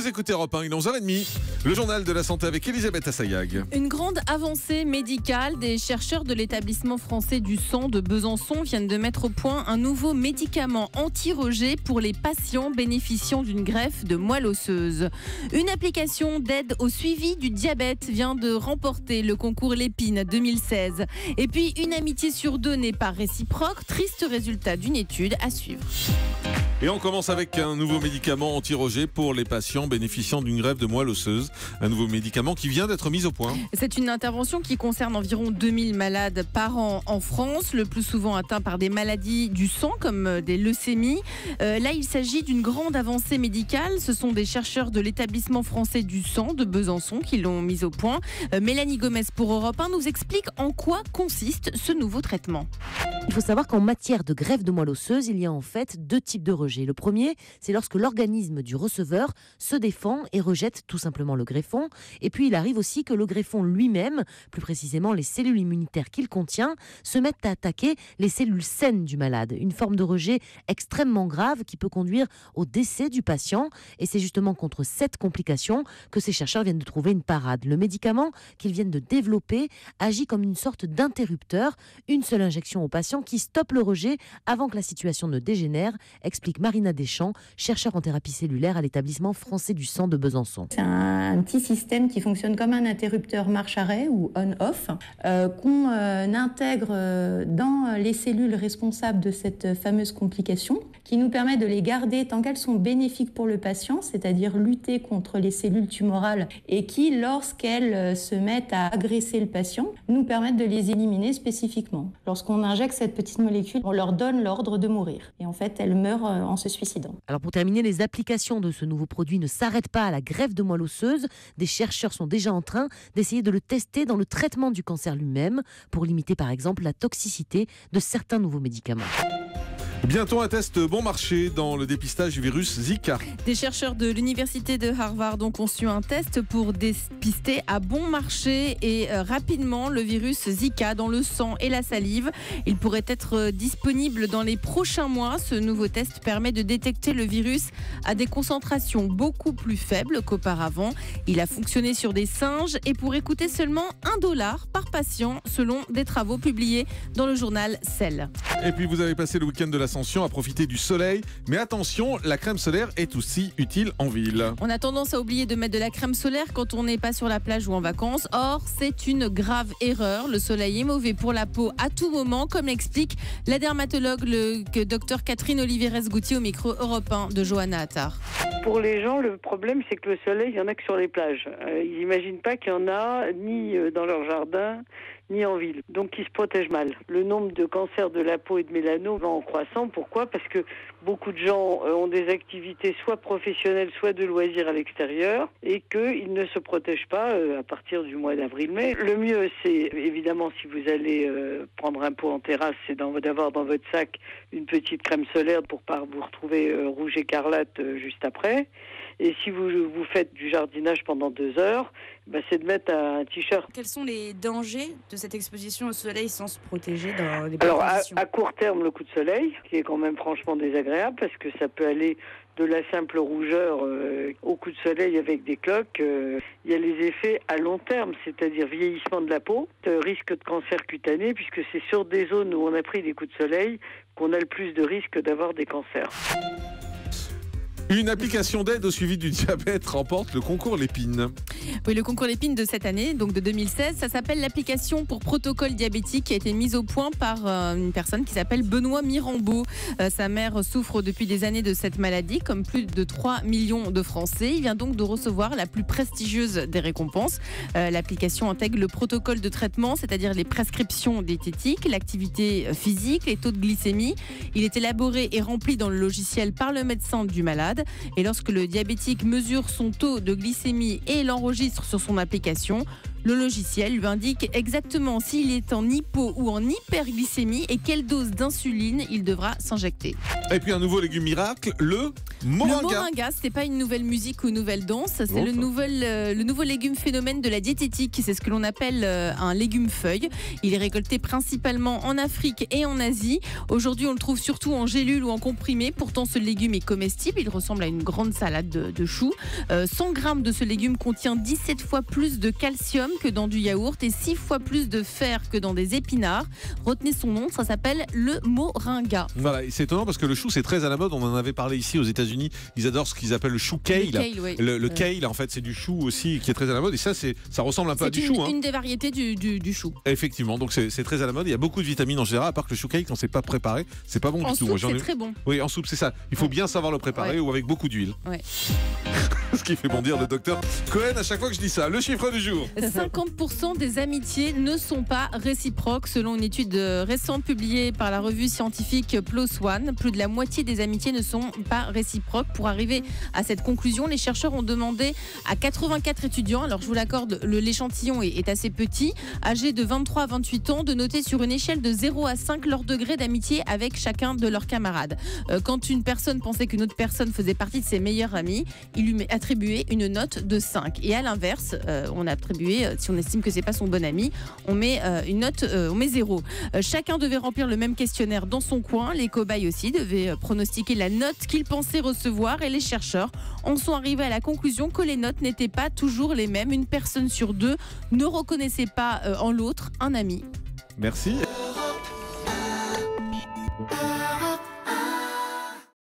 Vous écoutez Europe 1, il est 11h30. Le journal de la santé avec Elisabeth Assayag. Une grande avancée médicale. Des chercheurs de l'établissement français du sang de Besançon viennent de mettre au point un nouveau médicament anti-rejet pour les patients bénéficiant d'une greffe de moelle osseuse. Une application d'aide au suivi du diabète vient de remporter le concours Lépine 2016. Et puis, une amitié sur deux n'est pas réciproque. Triste résultat d'une étude à suivre. Et on commence avec un nouveau médicament anti-rejet pour les patients bénéficiant d'une greffe de moelle osseuse. Un nouveau médicament qui vient d'être mis au point. C'est une intervention qui concerne environ 2000 malades par an en France, le plus souvent atteints par des maladies du sang comme des leucémies. Là, il s'agit d'une grande avancée médicale. Ce sont des chercheurs de l'établissement français du sang de Besançon qui l'ont mis au point. Mélanie Gomez pour Europe 1 nous explique en quoi consiste ce nouveau traitement. Il faut savoir qu'en matière de greffe de moelle osseuse, il y a en fait deux types de rejet. Le premier, c'est lorsque l'organisme du receveur se défend et rejette tout simplement le greffon. Et puis il arrive aussi que le greffon lui-même, plus précisément les cellules immunitaires qu'il contient, se mettent à attaquer les cellules saines du malade. Une forme de rejet extrêmement grave qui peut conduire au décès du patient. Et c'est justement contre cette complication que ces chercheurs viennent de trouver une parade. Le médicament qu'ils viennent de développer agit comme une sorte d'interrupteur. Une seule injection au patient qui stoppe le rejet avant que la situation ne dégénère, explique Marina Deschamps, chercheure en thérapie cellulaire à l'établissement français du sang de Besançon. C'est un petit système qui fonctionne comme un interrupteur marche-arrêt ou on-off qu'on intègre dans les cellules responsables de cette fameuse complication qui nous permet de les garder tant qu'elles sont bénéfiques pour le patient, c'est-à-dire lutter contre les cellules tumorales et qui, lorsqu'elles se mettent à agresser le patient, nous permettent de les éliminer spécifiquement. Lorsqu'on injecte cette petite molécule, on leur donne l'ordre de mourir. Et en fait, elles meurent en se suicidant. Alors pour terminer, les applications de ce nouveau produit ne s'arrêtent pas à la greffe de moelle osseuse. Des chercheurs sont déjà en train d'essayer de le tester dans le traitement du cancer lui-même pour limiter par exemple la toxicité de certains nouveaux médicaments. Bientôt un test bon marché dans le dépistage du virus Zika. Des chercheurs de l'université de Harvard ont conçu un test pour dépister à bon marché et rapidement le virus Zika dans le sang et la salive. Il pourrait être disponible dans les prochains mois. Ce nouveau test permet de détecter le virus à des concentrations beaucoup plus faibles qu'auparavant. Il a fonctionné sur des singes et pourrait coûter seulement $1 par patient selon des travaux publiés dans le journal Cell. Et puis vous avez passé le week-end de l'Ascension à profiter du soleil. Mais attention, la crème solaire est aussi utile en ville. On a tendance à oublier de mettre de la crème solaire quand on n'est pas sur la plage ou en vacances. Or, c'est une grave erreur. Le soleil est mauvais pour la peau à tout moment, comme l'explique la dermatologue, le docteur Catherine Oliveres-Goutier au micro Europe 1 de Johanna Attar. Pour les gens, le problème, c'est que le soleil, il n'y en a que sur les plages. Ils n'imaginent pas qu'il y en a ni dans leur jardin, ni en ville. Donc, ils se protègent mal. Le nombre de cancers de la peau et de mélanome va en croissant. Pourquoi ? Parce que beaucoup de gens ont des activités soit professionnelles, soit de loisirs à l'extérieur et qu'ils ne se protègent pas à partir du mois d'avril-mai. Le mieux, c'est évidemment, si vous allez prendre un pot en terrasse, c'est d'avoir dans votre sac une petite crème solaire pour pas vous retrouver rouge écarlate juste après. Et si vous faites du jardinage pendant 2 heures, c'est de mettre un t-shirt. Quels sont les dangers de cette exposition au soleil sans se protéger dans les bonnes Alors, conditions ? à court terme, le coup de soleil, qui est quand même franchement désagréable, parce que ça peut aller de la simple rougeur au coup de soleil avec des cloques. Il y a les effets à long terme, c'est-à-dire vieillissement de la peau, risque de cancer cutané, puisque c'est sur des zones où on a pris des coups de soleil qu'on a le plus de risque d'avoir des cancers. Une application d'aide au suivi du diabète remporte le concours Lépine. Oui, le concours Lépine de cette année, donc de 2016, ça s'appelle l'application pour protocole diabétique qui a été mise au point par une personne qui s'appelle Benoît Mirambeau. Sa mère souffre depuis des années de cette maladie, comme plus de 3 millions de Français. Il vient donc de recevoir la plus prestigieuse des récompenses. L'application intègre le protocole de traitement, c'est-à-dire les prescriptions diététiques, l'activité physique, les taux de glycémie. Il est élaboré et rempli dans le logiciel par le médecin du malade. Et lorsque le diabétique mesure son taux de glycémie et l'enregistre sur son application, Le logiciel lui indique exactement s'il est en hypo ou en hyperglycémie et quelle dose d'insuline il devra s'injecter. Et puis un nouveau légume miracle, le moringa. Le moringa, c'est pas une nouvelle musique ou une nouvelle danse, c'est le nouveau légume phénomène de la diététique. C'est ce que l'on appelle un légume feuille. Il est récolté principalement en Afrique et en Asie. Aujourd'hui, on le trouve surtout en gélule ou en comprimé. Pourtant, ce légume est comestible. Il ressemble à une grande salade de choux. 100 grammes de ce légume contient 17 fois plus de calcium que dans du yaourt et 6 fois plus de fer que dans des épinards. Retenez son nom, ça s'appelle le moringa. Voilà, et c'est étonnant parce que le chou c'est très à la mode. On en avait parlé ici aux États-Unis. Ils adorent ce qu'ils appellent le chou kale. Le kale, en fait, c'est du chou aussi qui est très à la mode. Et ça ressemble un peu à du chou. C'est une des variétés du chou. Effectivement, donc c'est très à la mode. Il y a beaucoup de vitamines en général, à part que le chou kale, quand c'est pas préparé, c'est pas bon du tout. En soupe, c'est très bon. Oui, en soupe, c'est ça. Il faut bien savoir le préparer ou avec beaucoup d'huile. Ouais. Ce qui fait bondir le docteur Cohen à chaque fois que je dis ça. Le chiffre du jour. 50% des amitiés ne sont pas réciproques. Selon une étude récente publiée par la revue scientifique PLOS ONE, plus de la moitié des amitiés ne sont pas réciproques. Pour arriver à cette conclusion, les chercheurs ont demandé à 84 étudiants, alors je vous l'accorde, l'échantillon est assez petit, âgés de 23 à 28 ans, de noter sur une échelle de 0 à 5 leur degré d'amitié avec chacun de leurs camarades. Quand une personne pensait qu'une autre personne faisait partie de ses meilleurs amis, il lui attribuait une note de 5. Et à l'inverse, on a attribué, si on estime que c'est pas son bon ami, on met une note, on met 0. Chacun devait remplir le même questionnaire dans son coin. Les cobayes aussi devaient pronostiquer la note qu'ils pensaient recevoir et les chercheurs en sont arrivés à la conclusion que les notes n'étaient pas toujours les mêmes. Une personne sur deux ne reconnaissait pas en l'autre un ami. Merci.